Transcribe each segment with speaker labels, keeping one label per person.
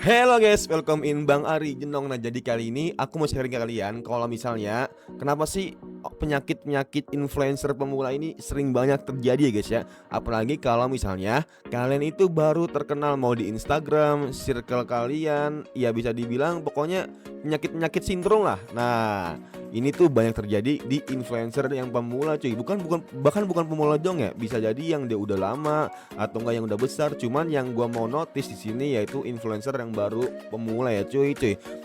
Speaker 1: Hello guys, welcome in Bang Ari Jenong. Nah, jadi kali ini aku mau sharing ke kalian kalau misalnya kenapa sih penyakit-penyakit influencer pemula ini sering banyak terjadi ya guys ya. Apalagi kalau misalnya kalian itu baru terkenal mau di Instagram, circle kalian ya bisa dibilang pokoknya penyakit-penyakit sindrom lah. Nah, ini tuh banyak terjadi di influencer yang pemula cuy. Bukan pemula dong ya. Bisa jadi yang dia udah lama atau enggak yang udah besar. Cuman yang gua mau notice di sini yaitu influencer yang baru pemula ya cuy.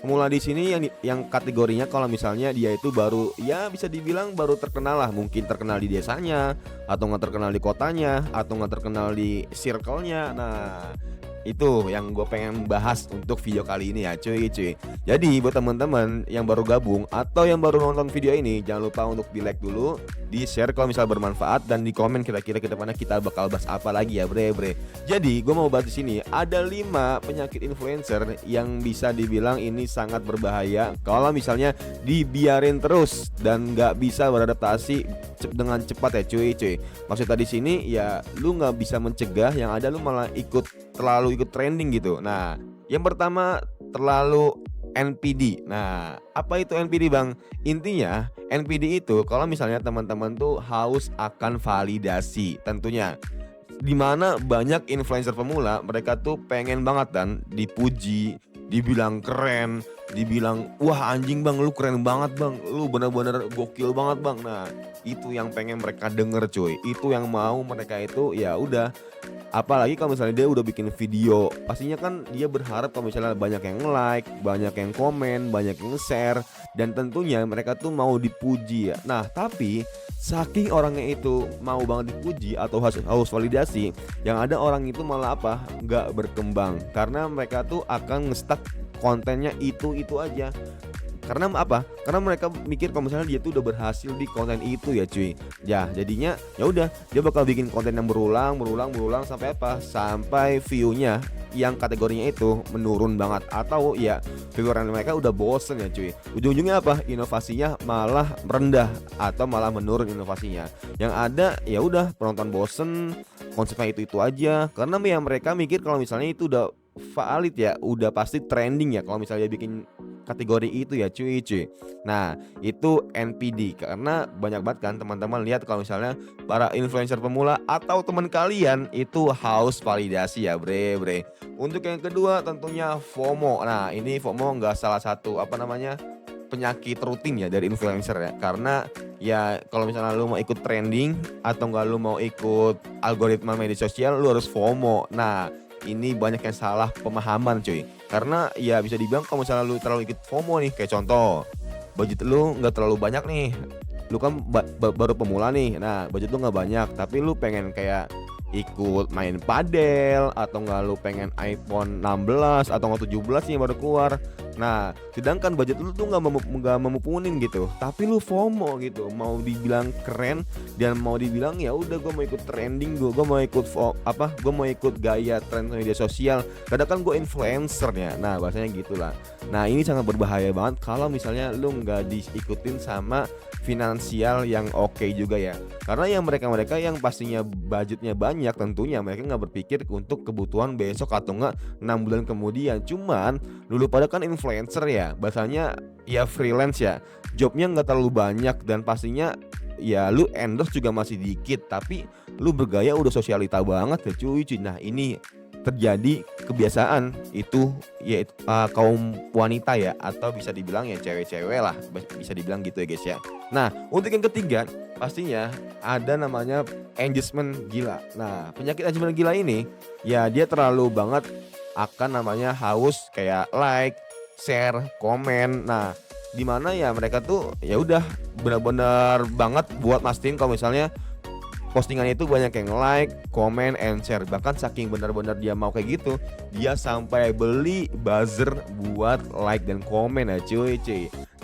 Speaker 1: Pemula di sini yang kategorinya kalau misalnya dia itu baru ya bisa dibilang baru terkenal lah, mungkin terkenal di desanya atau nggak terkenal di kotanya atau nggak terkenal di circle-nya. Nah, itu yang gue pengen bahas untuk video kali ini ya cuy. Jadi buat teman-teman yang baru gabung atau yang baru nonton video ini, jangan lupa untuk di like dulu, di share kalau misal bermanfaat, dan di komen kira-kira ke depannya kita bakal bahas apa lagi ya bre. Jadi gue mau bahas di sini ada 5 penyakit influencer yang bisa dibilang ini sangat berbahaya kalau misalnya dibiarin terus dan nggak bisa beradaptasi dengan cepat ya cuy. Maksudnya di sini ya lu nggak bisa mencegah, yang ada lu malah terlalu ikut trending gitu. Nah, yang pertama terlalu NPD. Nah, apa itu NPD bang? Intinya NPD itu kalau misalnya teman-teman tuh haus akan validasi tentunya, dimana banyak influencer pemula mereka tuh pengen banget dan dipuji, dibilang keren, dibilang wah anjing bang lu keren banget bang, lu bener-bener gokil banget bang. Nah, itu yang pengen mereka denger cuy, itu yang mau mereka itu ya udah. Apalagi kalau misalnya dia udah bikin video, pastinya kan dia berharap kalau misalnya banyak yang like, banyak yang komen, banyak yang share, dan tentunya mereka tuh mau dipuji ya. Nah, tapi saking orangnya itu mau banget dipuji atau haus validasi, yang ada orang itu malah apa? Nggak berkembang karena mereka tuh akan ngestak kontennya itu aja. Karena apa? Karena mereka mikir kalau misalnya dia tuh udah berhasil di konten itu ya cuy. Ya jadinya ya udah dia bakal bikin konten yang berulang sampai apa? Sampai view-nya yang kategorinya itu menurun banget, atau ya vieweran mereka udah bosen ya cuy. Ujung-ujungnya apa? Inovasinya malah rendah atau malah menurun inovasinya. Yang ada ya udah penonton bosen, konsepnya itu aja. Karena ya mereka mikir kalau misalnya itu udah valid ya, udah pasti trending ya kalau misalnya dia bikin kategori itu ya cuy. Nah, itu NPD karena banyak banget kan teman-teman lihat kalau misalnya para influencer pemula atau teman kalian itu haus validasi ya bre. Untuk yang kedua tentunya FOMO. Nah, ini FOMO nggak salah satu apa namanya penyakit rutin ya dari influencer ya, karena ya kalau misalnya lu mau ikut trending atau enggak lu mau ikut algoritma media sosial, lu harus FOMO. Nah, ini banyak yang salah pemahaman cuy, karena ya bisa dibilang kalau misalnya lu terlalu ikut FOMO nih, kayak contoh budget lu nggak terlalu banyak nih, lu kan baru pemula nih, nah budget lu nggak banyak tapi lu pengen kayak ikut main padel atau enggak lu pengen iPhone 16 atau enggak 17 yang baru keluar. Nah, sedangkan budget lu tuh nggak memumpunin gitu, tapi lu FOMO gitu, mau dibilang keren dan mau dibilang ya udah gue mau ikut trending, gue mau ikut gue mau ikut gaya tren media sosial. Kadang kan gue influencer ya, nah bahasanya gitulah. Nah, ini sangat berbahaya banget kalau misalnya lu nggak diikutin sama finansial yang oke juga ya, karena yang mereka yang pastinya budgetnya banyak tentunya mereka nggak berpikir untuk kebutuhan besok atau enggak 6 bulan kemudian. Cuman dulu pada kan influencer ya, bahasanya ya freelance ya, jobnya nggak terlalu banyak dan pastinya ya lu endorse juga masih dikit, tapi lu bergaya udah sosialita banget ya cuy. Nah, ini terjadi kebiasaan itu ya kaum wanita ya, atau bisa dibilang ya cewek-cewek lah, bisa dibilang gitu ya guys ya. Nah, untuk yang ketiga pastinya ada namanya engagement gila. Nah, penyakit engagement gila ini ya dia terlalu banget akan namanya haus kayak like, share, komen. Nah, dimana ya mereka tuh ya udah benar-benar banget buat mastiin kalau misalnya postingannya itu banyak yang like, comment, and share. Bahkan saking benar-benar dia mau kayak gitu, dia sampai beli buzzer buat like dan komen ya cuy.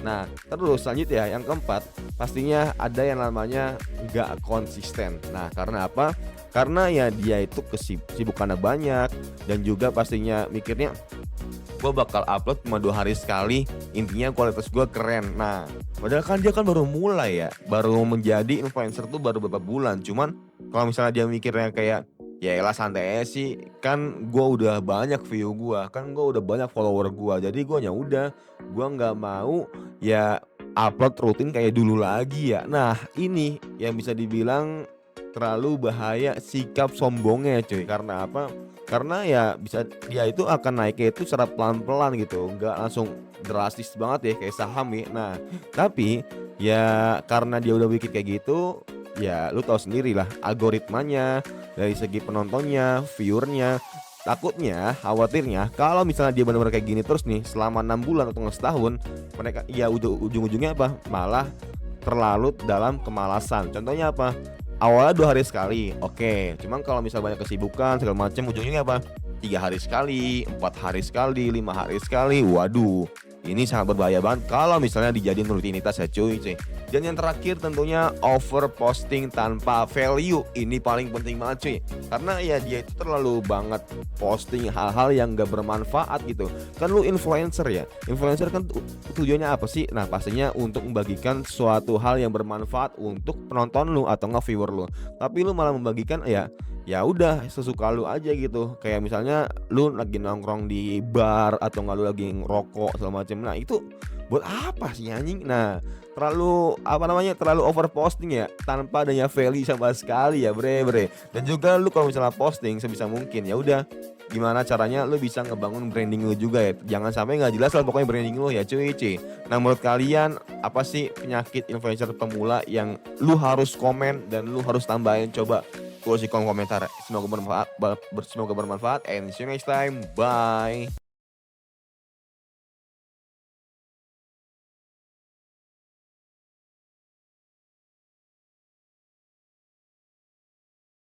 Speaker 1: Nah, terus selanjutnya yang keempat pastinya ada yang namanya gak konsisten. Nah, karena apa? Karena ya dia itu kesibukannya banyak, dan juga pastinya mikirnya gue bakal upload cuma 2 hari sekali, intinya kualitas gue keren. Nah, padahal kan dia kan baru mulai ya, baru menjadi influencer tuh baru beberapa bulan. Cuman kalau misalnya dia mikirnya kayak Ya elah santai aja sih, kan gua udah banyak view gua, kan gua udah banyak follower gua, jadi gua ya udah, gua nggak mau ya upload rutin kayak dulu lagi ya. Nah ini yang bisa dibilang terlalu bahaya sikap sombongnya cuy, karena apa? Karena ya bisa dia itu akan naiknya itu secara pelan-pelan gitu, nggak langsung drastis banget ya kayak saham ya. Nah tapi ya karena dia udah bikin kayak gitu, ya lu tahu sendiri lah algoritmanya dari segi penontonnya, viewernya. Takutnya, khawatirnya kalau misalnya dia benar-benar kayak gini terus nih selama 6 bulan atau nggak setahun, mereka ya ujung-ujungnya apa? Malah terlalu dalam kemalasan. Contohnya apa? Awalnya 2 hari sekali, oke. Cuman kalau misal banyak kesibukan segala macam, ujungnya apa? 3 hari sekali, 4 hari sekali, 5 hari sekali. Waduh, ini sangat berbahaya banget kalau misalnya dijadiin rutinitas ya cuy. Dan yang terakhir tentunya over posting tanpa value. Ini paling penting banget cuy. Karena ya dia itu terlalu banget posting hal-hal yang gak bermanfaat gitu. Kan lu influencer ya. Influencer kan tujuannya apa sih? Nah, pastinya untuk membagikan suatu hal yang bermanfaat untuk penonton lu atau nggak viewer lu. Tapi lu malah membagikan ya udah sesuka lu aja gitu. Kayak misalnya lu lagi nongkrong di bar atau nggak lu lagi ngerokok segala macam. Nah, itu buat apa sih anjing? Nah, terlalu apa namanya, terlalu over posting ya tanpa adanya value sama sekali ya bre. Dan juga lu kalau misalnya posting sebisa mungkin ya udah gimana caranya lu bisa ngebangun branding lu juga ya, jangan sampai nggak jelas lah pokoknya branding lu ya cuy. Nah menurut kalian apa sih penyakit influencer pemula yang lu harus komen dan lu harus tambahin? Coba tulis di kolom komentar. Semoga bermanfaat, and see you next time, bye.